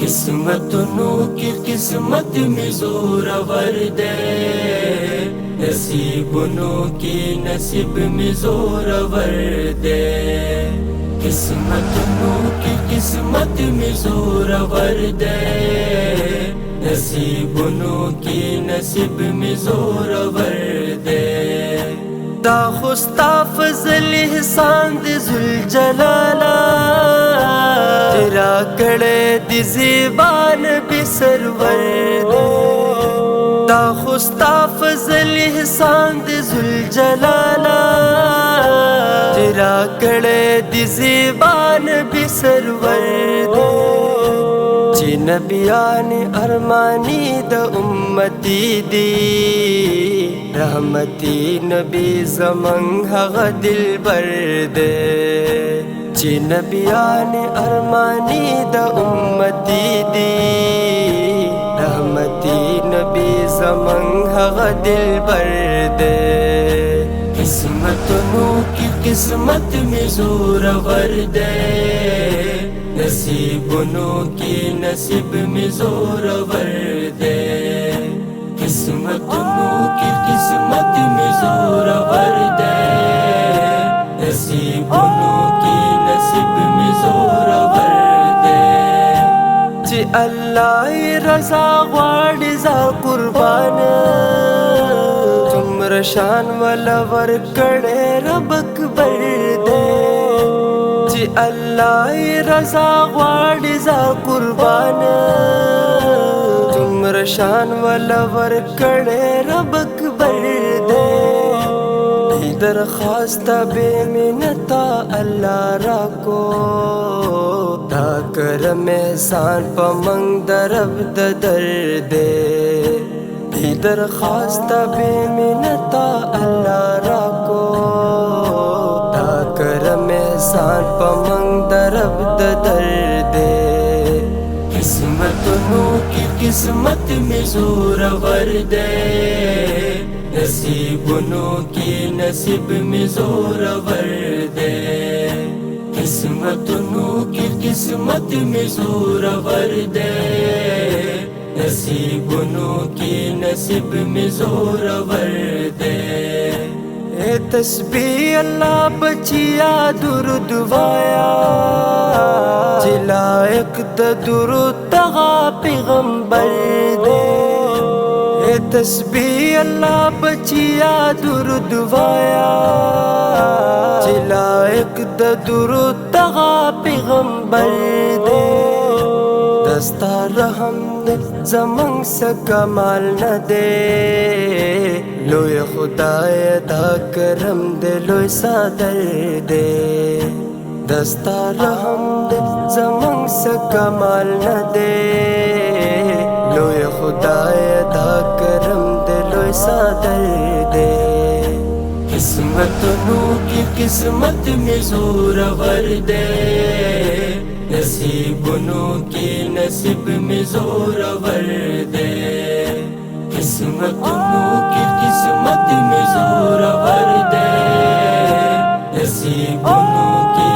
किस्मतों की किस्मत में जोरावर दे, नसीबों की नसीब में जोरावर दे। किस्मतों की किस्मत में जोरावर दे, नसीबों की नसीब में जोरावर दे। दा खुस्ता फजल एहसान दे जुल जलाला, तेरा कड़े दी ज़बान भी सरवर दे। दा खुस्ता फजल एहसान दे जुल जलाला, तेरा कड़े दी ज़बान भी सरवर दे। ची नबियान अरमानी द उम्मती दी, रहमती नबी ज़मंग हग़ दिल बर दे। ची नबियान अरमानी द उम्मती दी, रहमती नबी ज़मंग हग़ दिल बर दे। किस्मतों की किस्मत में जोरावर दे, नसीबों की नसीब में जोरावर दे। किस्मतों की किस्मत में जोरावर दे, नसीबों की नसीब में जोरावर दे। जी अल्लाह रज़ा वाड़ी ज़ा कुर्बान, तुम रशान वाला वर कड़े रबक बर दे। जी अल्लाह रज़ा वाड़ी ज़ा कुर्बान, तुम रशान वाला वर कड़े रबक बर दे। दरख्वास्त बेमिनता अल्लाह राको, ता करम एहसान पमंग दरब दर दे। दरख्वास्त बेमिनता अल्लाह राको, ता करम एहसान पमंग दरब दर दे। किस्मतों की किस्मत में जोरावर दे, नसीबों की नसीब में जोरावर दे। किस्मतों की किस्मत में जोरावर दे, नसीबों की नसीब में जोरावर दे। ए तस्बीह अल्लाह बचिया दुरूद वाया, जिलायक द दुरूद तगा पैगंबर दे। ए तस्बीह अल्लाह बचिया दुरूद वाया, जिलायक द दुरूद तगा पैगंबर दे। दस्ता रहम ने ज़मंग से कमाल न दे, लोय खुदाए दा करम दे लोय सादर दे। दस्ता रहम ने ज़मंग से कमाल न दे, लोय खुदाए दा करम दे लोय सादर दे। किस्मतों की किस्मत में जोरावर दे, नसीबों की नसीब में जोरावर दे। किस्मतों की किस्मत में जोरावर दे, नसीबों की